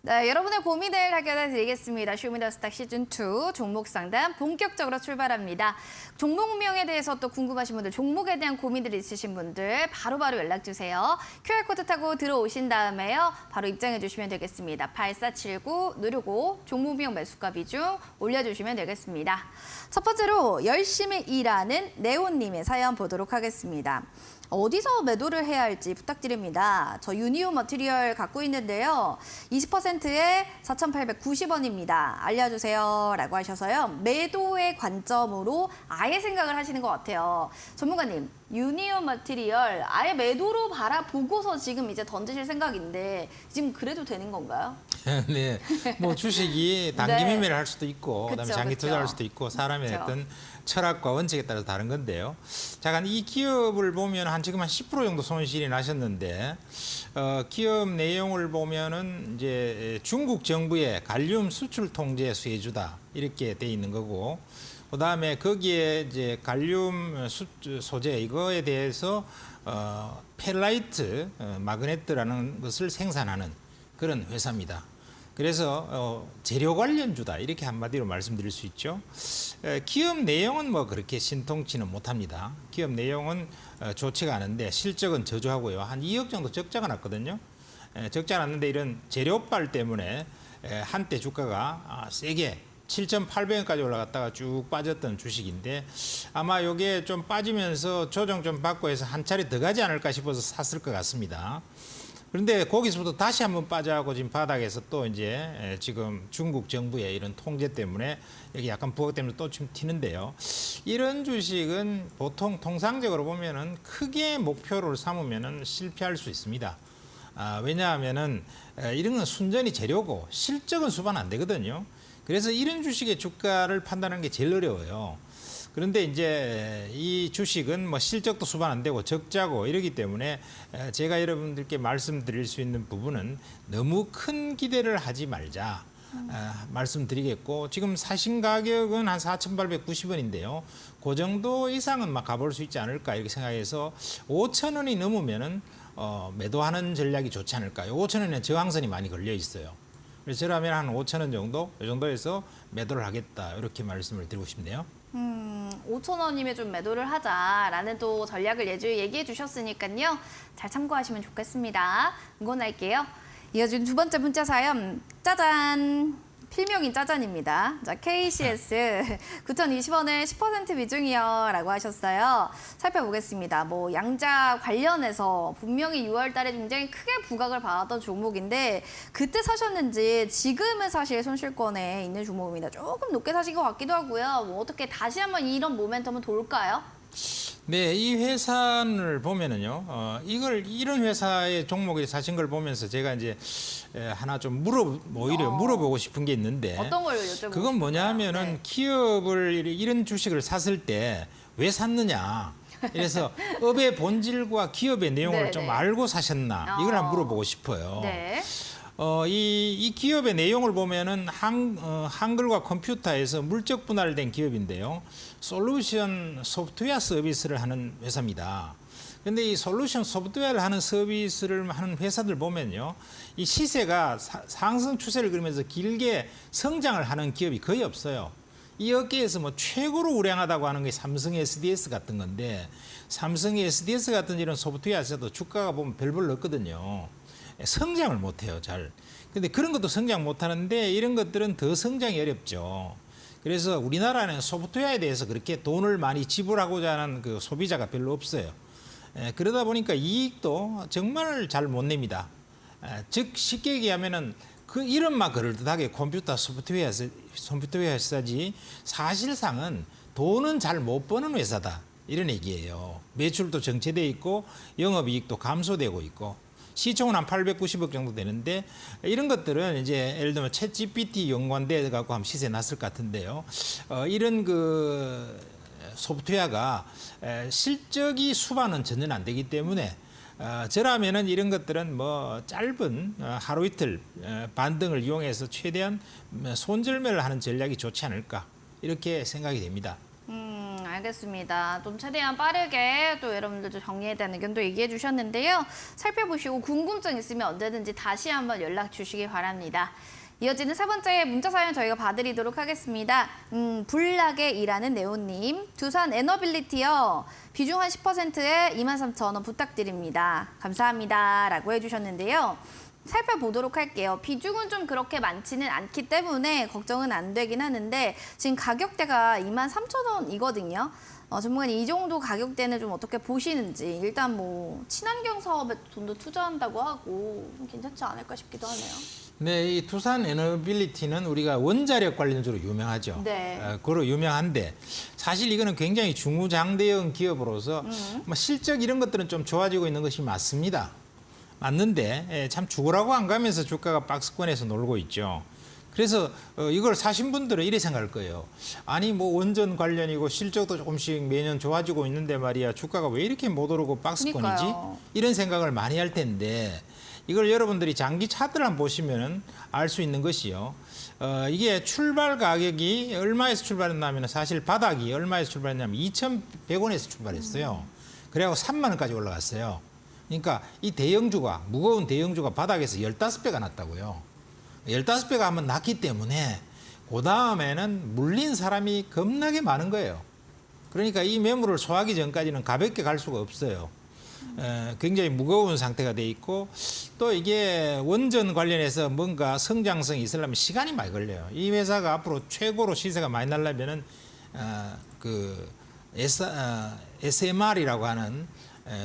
네, 여러분의 고민을 해결해 드리겠습니다. 쇼미더스탁 시즌2 종목 상담 본격적으로 출발합니다. 종목명에 대해서 또 궁금하신 분들, 종목에 대한 고민들이 있으신 분들 바로바로 연락 주세요. QR코드 타고 들어오신 다음에요. 바로 입장해 주시면 되겠습니다. 8479 누르고 종목명 매수가 비중 올려주시면 되겠습니다. 첫 번째로 열심히 일하는 네온님의 사연 보도록 하겠습니다. 어디서 매도를 해야 할지 부탁드립니다. 저 유니온 머티리얼 갖고 있는데요. 20%에 4,890원입니다. 알려주세요. 라고 하셔서요. 매도의 관점으로 아예 생각을 하시는 것 같아요. 전문가님, 유니온 머티리얼 아예 매도로 바라보고서 지금 이제 던지실 생각인데 지금 그래도 되는 건가요? 네, 뭐 주식이 단기 네. 매매를 할 수도 있고, 그다음에 그쵸, 장기 그쵸. 투자할 수도 있고, 사람의 그쵸. 어떤 철학과 원칙에 따라서 다른 건데요. 자, 이 기업을 보면 지금 한 10% 정도 손실이 나셨는데, 기업 내용을 보면은 이제 중국 정부의 갈륨 수출 통제 수혜주다 이렇게 돼 있는 거고, 그다음에 거기에 이제 갈륨 소재 이거에 대해서 펠라이트 마그네트라는 것을 생산하는 그런 회사입니다. 그래서 재료 관련주다 이렇게 한마디로 말씀드릴 수 있죠. 기업 내용은 뭐 그렇게 신통치는 못합니다. 기업 내용은 좋지가 않은데 실적은 저조하고요. 한 2억 정도 적자가 났거든요. 적자가 났는데 이런 재료빨 때문에 한때 주가가 세게 7,800원까지 올라갔다가 쭉 빠졌던 주식인데 아마 이게 좀 빠지면서 조정 좀 받고 해서 한 차례 더 가지 않을까 싶어서 샀을 것 같습니다. 그런데 거기서부터 다시 한번 빠져하고 지금 바닥에서 또 이제 지금 중국 정부의 이런 통제 때문에 여기 약간 부각 때문에 또 좀 튀는데요. 이런 주식은 보통 통상적으로 보면은 크게 목표를 삼으면은 실패할 수 있습니다. 왜냐하면은 이런 건 순전히 재료고 실적은 수반 안 되거든요. 그래서 이런 주식의 주가를 판단하는 게 제일 어려워요. 그런데 이제 이 주식은 뭐 실적도 수반 안 되고 적자고 이러기 때문에 제가 여러분들께 말씀드릴 수 있는 부분은 너무 큰 기대를 하지 말자 말씀드리겠고, 지금 사신 가격은 한 4,890원인데요. 그 정도 이상은 막 가볼 수 있지 않을까 이렇게 생각해서 5,000원이 넘으면은 매도하는 전략이 좋지 않을까요? 5,000원에 저항선이 많이 걸려 있어요. 그래서 저라면 한 5,000원 정도, 이 정도에서 매도를 하겠다 이렇게 말씀을 드리고 싶네요. 5,000원이면 좀 매도를 하자라는 또 전략을 얘기해 주셨으니까요. 잘 참고하시면 좋겠습니다. 응원할게요. 이어진 두 번째 문자 사연, 짜잔! 필명인 짜잔입니다. 자, KCS 9,020원에 10% 비중이요 라고 하셨어요. 살펴보겠습니다. 뭐 양자 관련해서 분명히 6월 달에 굉장히 크게 부각을 받았던 종목인데 그때 사셨는지 지금은 사실 손실권에 있는 종목입니다. 조금 높게 사신 것 같기도 하고요. 뭐 어떻게 다시 한번 이런 모멘텀은 돌까요? 네, 이 회사를 보면은요, 이런 회사의 종목에 사신 걸 보면서 제가 이제 하나 좀 오히려 물어보고 싶은 게 있는데, 어떤 걸 여쭤보고 그건 뭐냐면은 싶을까요? 네. 기업을 이런 주식을 샀을 때 왜 샀느냐. 그래서 업의 본질과 기업의 내용을 네, 좀 네. 알고 사셨나. 이걸 한번 물어보고 싶어요. 네. 이 기업의 내용을 보면은 한글과 컴퓨터에서 물적 분할된 기업인데요. 솔루션 소프트웨어 서비스를 하는 회사입니다. 근데 이 솔루션 소프트웨어를 하는 서비스를 하는 회사들 보면요. 이 시세가 상승 추세를 그리면서 길게 성장을 하는 기업이 거의 없어요. 이 업계에서 뭐 최고로 우량하다고 하는 게 삼성 SDS 같은 건데, 삼성 SDS 같은 이런 소프트웨어에서도 주가가 보면 별볼로 없거든요. 성장을 못해요, 잘. 근데 그런 것도 성장 못하는데 이런 것들은 더 성장이 어렵죠. 그래서 우리나라는 소프트웨어에 대해서 그렇게 돈을 많이 지불하고자 하는 그 소비자가 별로 없어요. 그러다 보니까 이익도 정말 잘 못 냅니다. 즉 쉽게 얘기하면은 그 이름만 그럴듯하게 컴퓨터 소프트웨어 회사지 사실상은 돈은 잘 못 버는 회사다 이런 얘기예요. 매출도 정체돼 있고 영업이익도 감소되고 있고 시총은 한 890억 정도 되는데 이런 것들은 이제 예를 들면 챗GPT 연관돼 갖고 한번 시세 났을 것 같은데요. 이런 그 소프트웨어가 실적이 수반은 전혀 안 되기 때문에 저라면은 이런 것들은 뭐 짧은 하루 이틀 반등을 이용해서 최대한 손절매를 하는 전략이 좋지 않을까 이렇게 생각이 됩니다. 알겠습니다. 좀 최대한 빠르게 또 여러분들 좀 정리에 대한 의견도 얘기해 주셨는데요. 살펴보시고 궁금증 있으면 언제든지 다시 한번 연락 주시기 바랍니다. 이어지는 세 번째 문자 사연 저희가 봐드리도록 하겠습니다. 불나게 일하는 네오님. 두산 에너빌리티요. 비중 한 10%에 23,000원 부탁드립니다. 감사합니다. 라고 해주셨는데요. 살펴보도록 할게요. 비중은 좀 그렇게 많지는 않기 때문에 걱정은 안 되긴 하는데 지금 가격대가 23,000원이거든요. 전문가님 이 정도 가격대는 좀 어떻게 보시는지 일단 뭐 친환경 사업에 돈도 투자한다고 하고 좀 괜찮지 않을까 싶기도 하네요. 네, 이 두산 에너빌리티는 우리가 원자력 관련주로 유명하죠. 네. 그로 유명한데 사실 이거는 굉장히 중후장대형 기업으로서 뭐 실적 이런 것들은 좀 좋아지고 있는 것이 맞습니다. 맞는데 참 죽으라고 안 가면서 주가가 박스권에서 놀고 있죠. 그래서 이걸 사신 분들은 이래 생각할 거예요. 아니 뭐 원전 관련이고 실적도 조금씩 매년 좋아지고 있는데 말이야 주가가 왜 이렇게 못 오르고 박스권이지? 그러니까요. 이런 생각을 많이 할 텐데 이걸 여러분들이 장기 차트를 한번 보시면 알 수 있는 것이요. 이게 출발 가격이 얼마에서 출발했냐면 사실 바닥이 얼마에서 출발했냐면 2,100원에서 출발했어요. 그래갖고 3만 원까지 올라갔어요. 그러니까 이 대형주가 무거운 대형주가 바닥에서 15배가 났다고요. 15배가 한번 났기 때문에 그 다음에는 물린 사람이 겁나게 많은 거예요. 그러니까 이 매물을 소화하기 전까지는 가볍게 갈 수가 없어요. 굉장히 무거운 상태가 돼 있고 또 이게 원전 관련해서 뭔가 성장성이 있으려면 시간이 많이 걸려요. 이 회사가 앞으로 최고로 시세가 많이 날려면은 SMR이라고 하는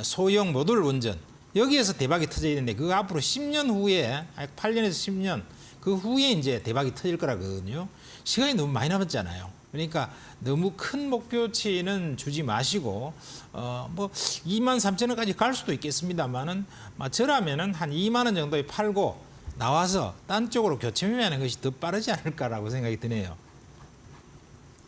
소형 모듈 원전 여기에서 대박이 터져야 되는데 그거 앞으로 10년 후에 8년에서 10년 그 후에 이제 대박이 터질 거라거든요. 시간이 너무 많이 남았잖아요. 그러니까 너무 큰 목표치는 주지 마시고 뭐 23,000원까지 갈 수도 있겠습니다만은 저라면은 한 2만 원 정도에 팔고 나와서 딴 쪽으로 교체 매매하는 것이 더 빠르지 않을까라고 생각이 드네요.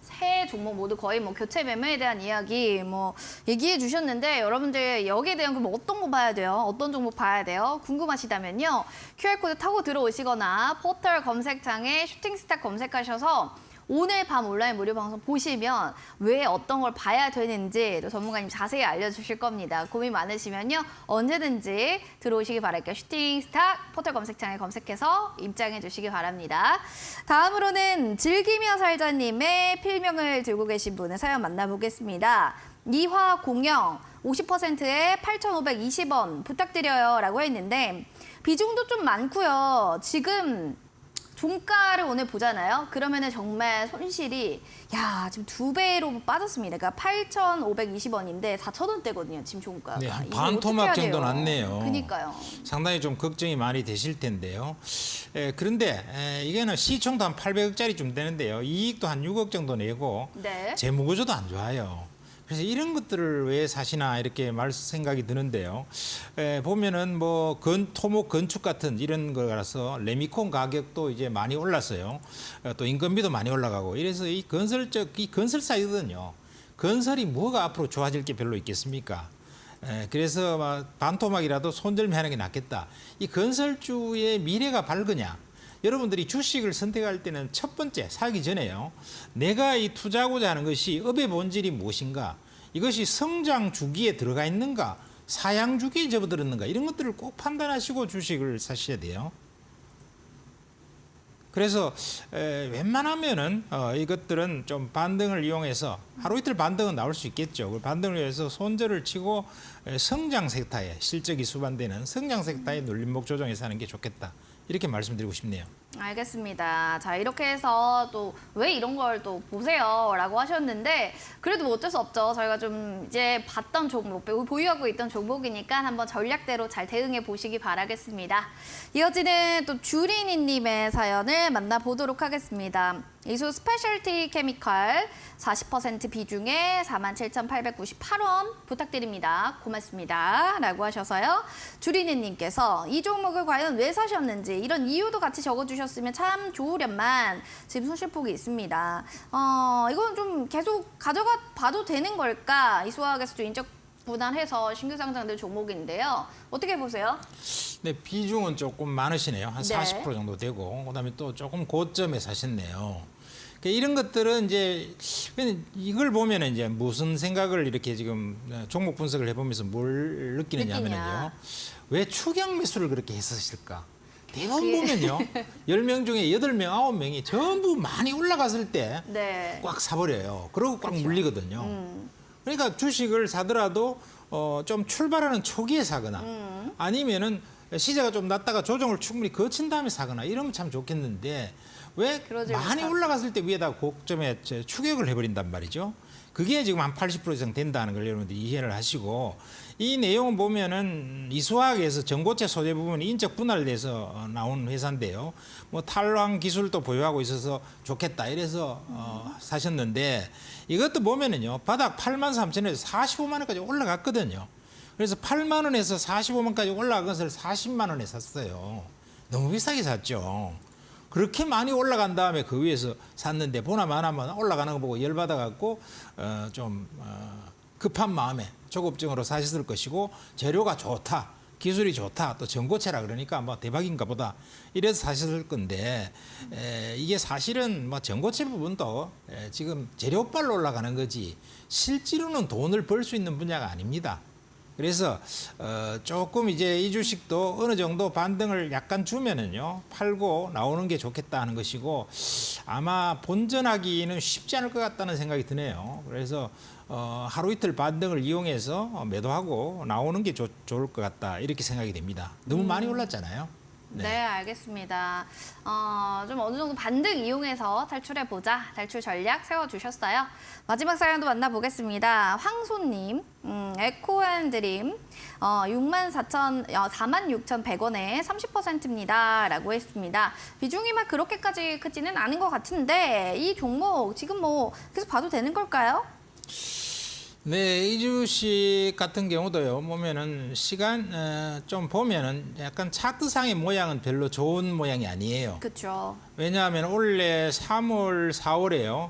세 종목 모두 거의 뭐 교체 매매에 대한 이야기 뭐 얘기해 주셨는데 여러분들 여기에 대한 그럼 어떤 거 봐야 돼요? 어떤 종목 봐야 돼요? 궁금하시다면요. QR코드 타고 들어오시거나 포털 검색창에 슈팅스타 검색하셔서 오늘 밤 온라인 무료 방송 보시면 왜 어떤 걸 봐야 되는지 또 전문가님 자세히 알려주실 겁니다. 고민 많으시면요. 언제든지 들어오시기 바랄게요. 슈팅스타 포털 검색창에 검색해서 입장해 주시기 바랍니다. 다음으로는 즐기며 살자님의 필명을 들고 계신 분의 사연 만나보겠습니다. 이화공영 50%에 8,520원 부탁드려요 라고 했는데 비중도 좀 많고요. 지금 종가를 오늘 보잖아요. 그러면은 정말 손실이 지금 2배로 빠졌습니다. 그러니까 8,520원인데 4,000원대거든요. 지금 종가가. 네, 한 이거 반 어떻게 토막 해야 정도 돼요? 났네요. 그러니까요. 상당히 좀 걱정이 많이 되실 텐데요. 그런데 이게는 시총도 한 800억짜리쯤 되는데요. 이익도 한 6억 정도 내고 네. 재무 구조도 안 좋아요. 그래서 이런 것들을 왜 사시나 이렇게 생각이 드는데요. 보면은 뭐 토목 건축 같은 이런 거라서 레미콘 가격도 이제 많이 올랐어요. 또 인건비도 많이 올라가고 이래서 이 건설사이거든요. 건설이 뭐가 앞으로 좋아질 게 별로 있겠습니까? 그래서 반토막이라도 손절매하는 게 낫겠다. 이 건설주의 미래가 밝으냐? 여러분들이 주식을 선택할 때는 첫 번째 사기 전에요. 내가 이 투자하고자 하는 것이 업의 본질이 무엇인가? 이것이 성장 주기에 들어가 있는가? 사양 주기에 접어들었는가? 이런 것들을 꼭 판단하시고 주식을 사셔야 돼요. 그래서 웬만하면은 이것들은 좀 반등을 이용해서 하루 이틀 반등은 나올 수 있겠죠. 그 반등을 위해서 손절을 치고 성장 섹터에 실적이 수반되는 성장 섹터에 눌림목 조정해서 하는 게 좋겠다. 이렇게 말씀드리고 싶네요. 알겠습니다. 자, 이렇게 해서 또 왜 이런 걸 또 보세요 라고 하셨는데 그래도 뭐 어쩔 수 없죠. 저희가 좀 이제 봤던 종목, 보유하고 있던 종목이니까 한번 전략대로 잘 대응해 보시기 바라겠습니다. 이어지는 또 주린이님의 사연을 만나보도록 하겠습니다. 이수 스페셜티 케미칼 40% 비중에 47,898원 부탁드립니다. 고맙습니다. 라고 하셔서요. 주린이님께서 이 종목을 과연 왜 사셨는지 이런 이유도 같이 적어주셨으면 참 좋으련만 지금 손실폭이 있습니다. 이건 좀 계속 가져가 봐도 되는 걸까? 이수화학에서 좀 인적 분할해서 신규 상장될 종목인데요. 어떻게 보세요? 네, 비중은 조금 많으시네요. 한 네. 40% 정도 되고 그다음에 또 조금 고점에 사셨네요. 그러니까 이런 것들은 이제 이걸 보면은 이제 무슨 생각을 이렇게 지금 종목 분석을 해보면서 뭘 느끼느냐면요. 왜 추격 매수를 그렇게 했었을까? 대부분 보면요. 10명 중에 8명, 9명이 전부 많이 올라갔을 때 꽉 사버려요. 그러고 꽉 물리거든요. 그러니까 주식을 사더라도 좀 출발하는 초기에 사거나 아니면은 시세가 좀 낮다가 조정을 충분히 거친 다음에 사거나 이러면 참 좋겠는데 왜 많이 올라갔을 때 위에다 고점에 추격을 해버린단 말이죠. 그게 지금 한 80% 이상 된다는 걸 여러분들이 이해를 하시고 이 내용을 보면은 이수화학에서 전고체 소재 부분이 인적 분할돼서 나온 회사인데요. 뭐 탈환 기술도 보유하고 있어서 좋겠다 이래서 사셨는데 이것도 보면은요 바닥 83,000원에서 45만 원까지 올라갔거든요. 그래서 8만 원에서 45만까지 올라간 것을 40만 원에 샀어요. 너무 비싸게 샀죠. 그렇게 많이 올라간 다음에 그 위에서 샀는데 보나마나만 올라가는 거 보고 열받아갖고 급한 마음에 조급증으로 사셨을 것이고 재료가 좋다, 기술이 좋다, 또 전고체라 그러니까 뭐 대박인가 보다 이래서 사셨을 건데 이게 사실은 뭐 전고체 부분도 지금 재료빨로 올라가는 거지 실제로는 돈을 벌 수 있는 분야가 아닙니다. 그래서 조금 이제 이 주식도 어느 정도 반등을 약간 주면은요 팔고 나오는 게 좋겠다 하는 것이고 아마 본전하기는 쉽지 않을 것 같다는 생각이 드네요. 그래서 하루 이틀 반등을 이용해서 매도하고 나오는 게 좋을 것 같다 이렇게 생각이 됩니다. 너무 많이 올랐잖아요. 네, 알겠습니다. 좀 어느 정도 반등 이용해서 탈출해보자. 탈출 전략 세워주셨어요. 마지막 사연도 만나보겠습니다. 황소님, 에코앤드림, 46,100원에 30%입니다. 라고 했습니다. 비중이 막 그렇게까지 크지는 않은 것 같은데 이 종목 지금 뭐 계속 봐도 되는 걸까요? 네, 이 주식 같은 경우도요, 보면은 시간 좀 보면은 약간 차트상의 모양은 별로 좋은 모양이 아니에요. 그렇죠. 왜냐하면 원래 3월, 4월에요,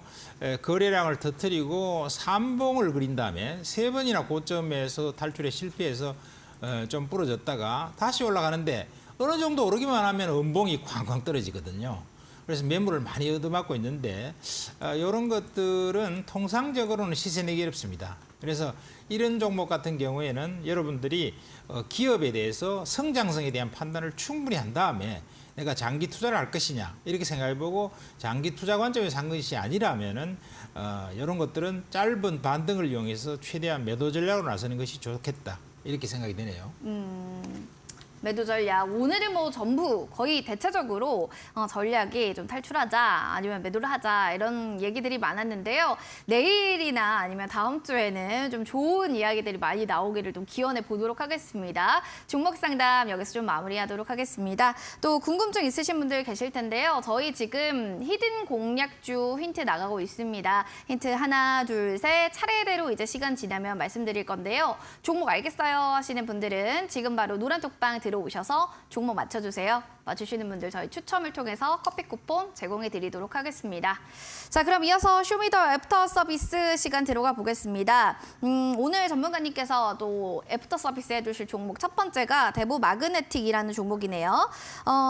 거래량을 터뜨리고 3봉을 그린 다음에 3번이나 고점에서 탈출에 실패해서 좀 부러졌다가 다시 올라가는데 어느 정도 오르기만 하면 음봉이 쾅쾅 떨어지거든요. 그래서 매물을 많이 얻어맞고 있는데 이런 것들은 통상적으로는 시세 내기 어렵습니다. 그래서 이런 종목 같은 경우에는 여러분들이 기업에 대해서 성장성에 대한 판단을 충분히 한 다음에 내가 장기 투자를 할 것이냐 이렇게 생각해보고 장기 투자 관점에서 산 것이 아니라면은 이런 것들은 짧은 반등을 이용해서 최대한 매도 전략으로 나서는 것이 좋겠다 이렇게 생각이 되네요. 매도 전략. 오늘은 뭐 전부 거의 대체적으로 전략이 좀 탈출하자 아니면 매도를 하자 이런 얘기들이 많았는데요. 내일이나 아니면 다음 주에는 좀 좋은 이야기들이 많이 나오기를 좀 기원해 보도록 하겠습니다. 종목 상담 여기서 좀 마무리하도록 하겠습니다. 또 궁금증 있으신 분들 계실 텐데요. 저희 지금 히든 공략주 힌트 나가고 있습니다. 힌트 하나, 둘, 셋 차례대로 이제 시간 지나면 말씀드릴 건데요. 종목 알겠어요 하시는 분들은 지금 바로 노란톡방 들어오셔서 종목 맞춰주세요. 맞추시는 분들 저희 추첨을 통해서 커피 쿠폰 제공해 드리도록 하겠습니다. 자, 그럼 이어서 쇼미더 애프터 서비스 시간 들어가 보겠습니다. 오늘 전문가님께서 또 애프터 서비스 해주실 종목 첫 번째가 대부 마그네틱이라는 종목이네요.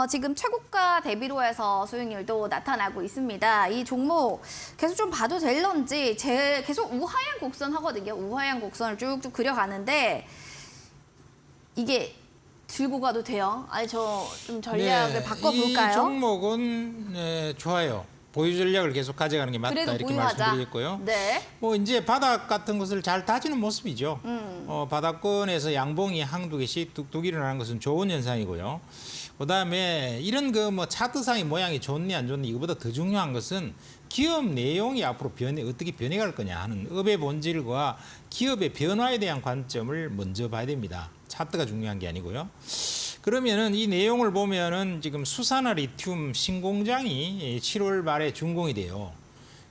지금 최고가 대비로 해서 수익률도 나타나고 있습니다. 이 종목 계속 좀 봐도 될런지 계속 우하향 곡선 하거든요. 우하향 곡선을 쭉쭉 그려가는데 이게 들고 가도 돼요? 아니 저 좀 전략을 바꿔볼까요? 이 종목은 좋아요. 보유 전략을 계속 가져가는 게 맞다 이렇게 보유하자. 말씀드리겠고요. 네. 뭐 이제 바닥 같은 것을 잘 다지는 모습이죠. 바닥권에서 양봉이 한두 개씩 뚝뚝 일어나는 것은 좋은 현상이고요. 그다음에 이런 그 뭐 차트상의 모양이 좋니 안 좋니 이거보다 더 중요한 것은 기업 내용이 앞으로 어떻게 변해갈 거냐 하는 업의 본질과 기업의 변화에 대한 관점을 먼저 봐야 됩니다. 차트가 중요한 게 아니고요. 그러면은 이 내용을 보면은 지금 수산화 리튬 신공장이 7월 말에 준공이 돼요.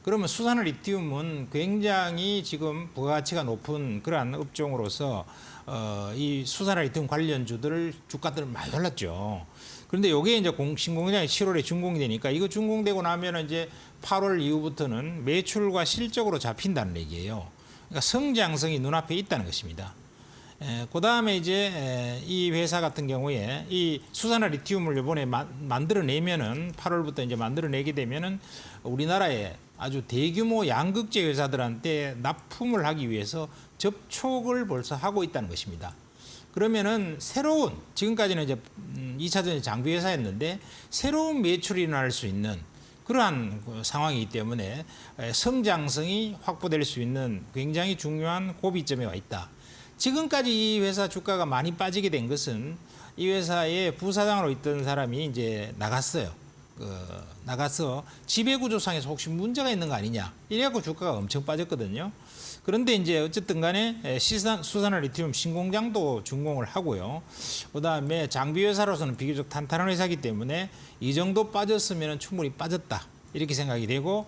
그러면 수산화 리튬은 굉장히 지금 부가가치가 높은 그러한 업종으로서 이 수산화 리튬 관련주들 주가들을 많이 올랐죠. 그런데 이게 이제 신공장이 7월에 준공이 되니까 이거 준공되고 나면 이제 8월 이후부터는 매출과 실적으로 잡힌다는 얘기예요. 그러니까 성장성이 눈앞에 있다는 것입니다. 그다음에 이제 이 회사 같은 경우에 이 수산화 리튬을 이번에 만들어내면은 8월부터 이제 만들어내게 되면은 우리나라에 아주 대규모 양극재 회사들한테 납품을 하기 위해서 접촉을 벌써 하고 있다는 것입니다. 그러면은 새로운 지금까지는 이제 2차전지 장비 회사였는데 새로운 매출이 일어날 수 있는 그러한 상황이기 때문에 성장성이 확보될 수 있는 굉장히 중요한 고비점에 와 있다. 지금까지 이 회사 주가가 많이 빠지게 된 것은 이 회사의 부사장으로 있던 사람이 이제 나갔어요. 나가서 지배구조상에서 혹시 문제가 있는 거 아니냐. 이래갖고 주가가 엄청 빠졌거든요. 그런데 이제 어쨌든 간에 수산화 리튬 신공장도 준공을 하고요. 그다음에 장비 회사로서는 비교적 탄탄한 회사이기 때문에 이 정도 빠졌으면 충분히 빠졌다. 이렇게 생각이 되고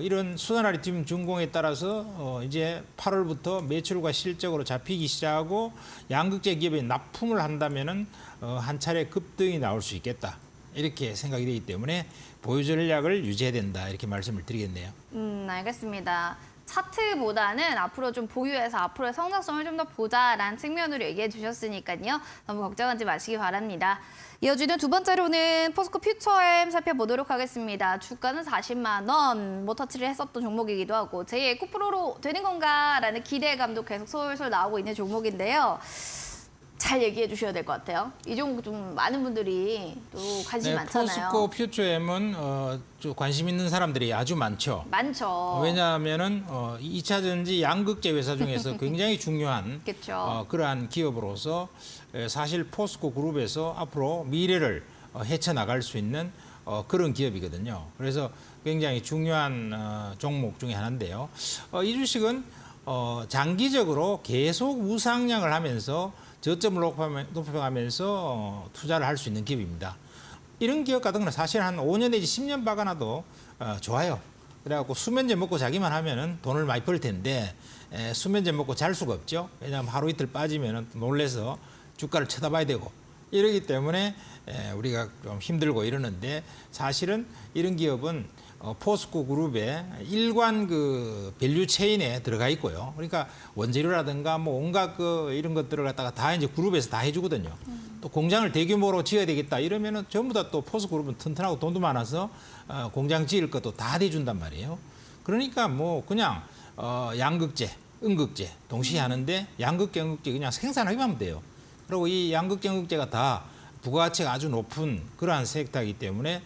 이런 수산화 리튬 준공에 따라서 이제 8월부터 매출과 실적으로 잡히기 시작하고 양극재 기업에 납품을 한다면은 한 차례 급등이 나올 수 있겠다. 이렇게 생각이 되기 때문에 보유 전략을 유지해야 된다. 이렇게 말씀을 드리겠네요. 알겠습니다. 차트보다는 앞으로 좀 보유해서 앞으로의 성장성을 좀 더 보자라는 측면으로 얘기해 주셨으니까요. 너무 걱정하지 마시기 바랍니다. 이어지는 두 번째로는 포스코 퓨처엠 살펴보도록 하겠습니다. 주가는 40만 원, 터치를 했었던 종목이기도 하고 제2의 에코프로로 되는 건가라는 기대감도 계속 솔솔 나오고 있는 종목인데요. 잘 얘기해 주셔야 될 것 같아요. 이 종목 좀 많은 분들이 또 관심이 많잖아요. 포스코 퓨처엠은 좀 관심 있는 사람들이 아주 많죠. 많죠. 왜냐하면은 2차 전지 양극재 회사 중에서 굉장히 중요한 그렇죠. 그러한 기업으로서 사실 포스코 그룹에서 앞으로 미래를 헤쳐나갈 수 있는 그런 기업이거든요. 그래서 굉장히 중요한 종목 중에 하나인데요. 이 주식은 장기적으로 계속 우상향을 하면서 저점을 높여가면서 투자를 할 수 있는 기업입니다. 이런 기업 같은 거는 사실 한 5년 내지 10년 박아놔도 좋아요. 그래갖고 수면제 먹고 자기만 하면은 돈을 많이 벌 텐데 수면제 먹고 잘 수가 없죠. 왜냐하면 하루 이틀 빠지면은 놀래서 주가를 쳐다봐야 되고 이러기 때문에 우리가 좀 힘들고 이러는데 사실은 이런 기업은 포스코 그룹의 일관 그 밸류 체인에 들어가 있고요. 그러니까 원재료라든가 뭐 온갖 이런 것들을 갖다가 다 이제 그룹에서 다 해주거든요. 또 공장을 대규모로 지어야 되겠다 이러면은 전부 다 또 포스코 그룹은 튼튼하고 돈도 많아서 공장 지을 것도 다 대준단 말이에요. 그러니까 뭐 그냥 양극재, 음극재 동시에 하는데 양극재, 음극재 그냥 생산하기만 하면 돼요. 그리고 이 양극재, 음극재가 다 부가가치가 아주 높은 그러한 섹터이기 때문에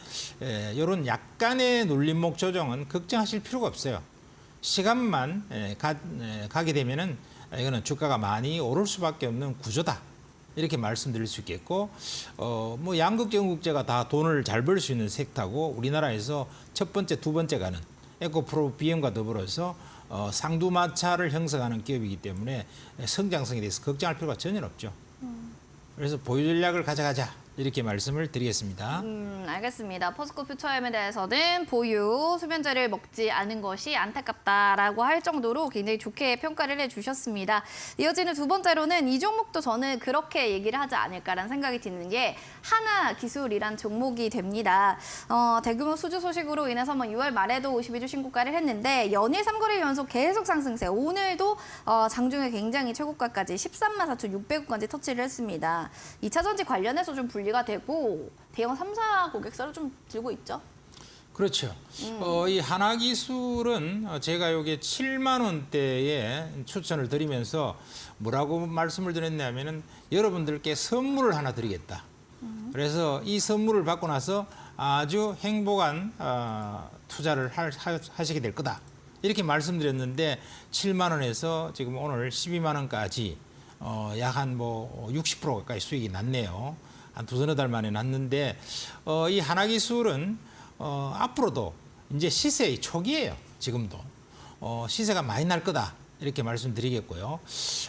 이런 약간의 눌림목 조정은 걱정하실 필요가 없어요. 시간만 가게 되면은 이거는 주가가 많이 오를 수밖에 없는 구조다. 이렇게 말씀드릴 수 있겠고, 뭐 양극재, 음극재가 다 돈을 잘 벌 수 있는 섹터고 우리나라에서 첫 번째, 두 번째 가는 에코프로 BM과 더불어서 상두마차를 형성하는 기업이기 때문에 성장성에 대해서 걱정할 필요가 전혀 없죠. 그래서 보유 전략을 가져가자 이렇게 말씀을 드리겠습니다. 알겠습니다. 포스코 퓨처엠에 대해서는 보유, 수면제를 먹지 않은 것이 안타깝다라고 할 정도로 굉장히 좋게 평가를 해주셨습니다. 이어지는 두 번째로는 이 종목도 저는 그렇게 얘기를 하지 않을까라는 생각이 드는 게 하나기술이란 종목이 됩니다. 대규모 수주 소식으로 인해서 6월 말에도 52주 신고가를 했는데 연일 3거래 연속 계속 상승세. 오늘도 장중에 굉장히 최고가까지 13만 4,600원까지 터치를 했습니다. 2차 전지 관련해서 좀 분리가 되고 대형 3사 고객사를 좀 들고 있죠. 그렇죠. 이 하나기술은 제가 여기 7만 원대에 추천을 드리면서 뭐라고 말씀을 드렸냐면은 여러분들께 선물을 하나 드리겠다. 그래서 이 선물을 받고 나서 아주 행복한 투자를 하시게 될 거다. 이렇게 말씀드렸는데 7만 원에서 지금 오늘 12만 원까지 약 한 뭐 60% 가까이 수익이 났네요. 한 두서너 달 만에 났는데 이 하나기술은 앞으로도 이제 시세의 초기예요. 지금도 시세가 많이 날 거다 이렇게 말씀드리겠고요.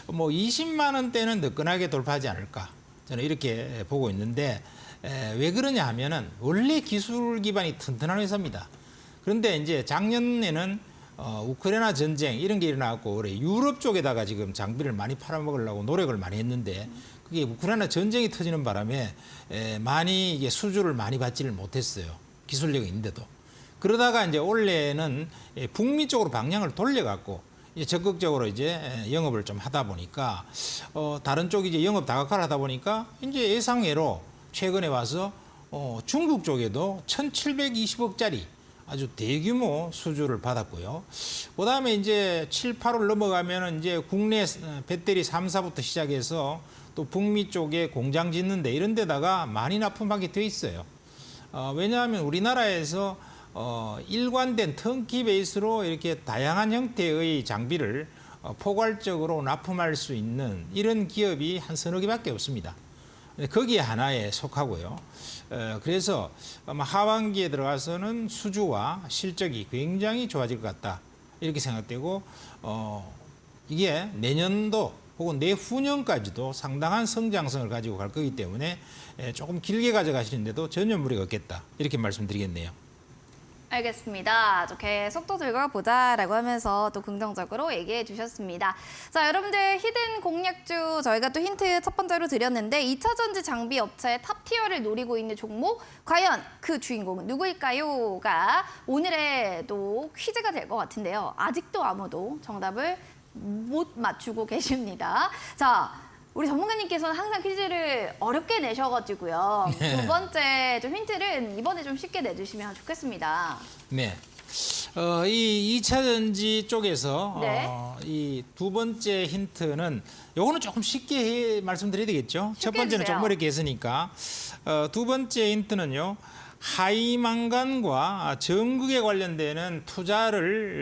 뭐 20만 원대는 느끈하게 돌파하지 않을까 저는 이렇게 보고 있는데 왜 그러냐 하면은 원래 기술 기반이 튼튼한 회사입니다. 그런데 이제 작년에는 우크라이나 전쟁 이런 게 일어나고 그래 유럽 쪽에다가 지금 장비를 많이 팔아먹으려고 노력을 많이 했는데 그게 우크라이나 전쟁이 터지는 바람에 많이 이게 수주를 많이 받지를 못했어요. 기술력이 있는데도. 그러다가 이제 올해는 북미 쪽으로 방향을 돌려갖고 이제 적극적으로 이제 영업을 좀 하다 보니까 다른 쪽이 이제 영업 다각화를 하다 보니까 이제 예상외로 최근에 와서 중국 쪽에도 1,720억짜리 아주 대규모 수주를 받았고요. 그다음에 이제 7, 8월 넘어가면은 이제 국내 배터리 3사부터 시작해서 또 북미 쪽에 공장 짓는데 이런 데다가 많이 납품하게 돼 있어요. 왜냐하면 우리나라에서 일관된 턴키 베이스로 이렇게 다양한 형태의 장비를 포괄적으로 납품할 수 있는 이런 기업이 한 서너 개밖에 없습니다. 거기에 하나에 속하고요. 그래서 아마 하반기에 들어가서는 수주와 실적이 굉장히 좋아질 것 같다. 이렇게 생각되고 이게 내년도 혹은 내후년까지도 상당한 성장성을 가지고 갈 거기 때문에 조금 길게 가져가시는데도 전혀 무리가 없겠다. 이렇게 말씀드리겠네요. 알겠습니다. 좀 계속 또 들어보자라고 하면서 또 긍정적으로 얘기해 주셨습니다. 자, 여러분들 히든 공략주 저희가 또 힌트 첫 번째로 드렸는데 2차 전지 장비 업체의 탑티어를 노리고 있는 종목 과연 그 주인공은 누구일까요?가 오늘의 또 퀴즈가 될 것 같은데요. 아직도 아무도 정답을 못 맞추고 계십니다. 자, 우리 전문가님께서는 항상 퀴즈를 어렵게 내셔가지고요. 네. 두 번째 좀 힌트를 이번에 좀 쉽게 내주시면 좋겠습니다. 네. 이 2차 전지 쪽에서 네. 이 두 번째 힌트는 요거는 조금 쉽게 말씀드려야 되겠죠. 첫 번째는 해주세요. 조금 어렵게 했으니까 두 번째 힌트는요. 하이망간과 전극에 관련되는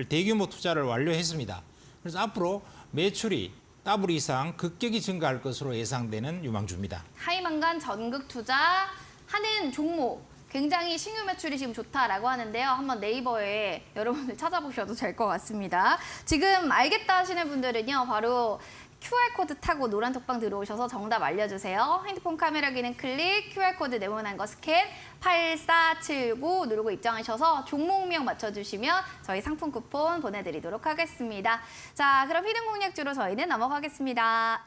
대규모 투자를 완료했습니다. 그래서 앞으로 매출이 더블 이상 급격히 증가할 것으로 예상되는 유망주입니다. 하이망간 전극 투자하는 종목 굉장히 신규 매출이 지금 좋다라고 하는데요. 한번 네이버에 여러분들 찾아보셔도 될 것 같습니다. 지금 알겠다 하시는 분들은요. 바로 QR코드 타고 노란 톡방 들어오셔서 정답 알려주세요. 핸드폰 카메라 기능 클릭, QR코드 네모난 거 스캔, 8479 누르고 입장하셔서 종목명 맞춰주시면 저희 상품 쿠폰 보내드리도록 하겠습니다. 자, 그럼 히든 공략주로 저희는 넘어가겠습니다.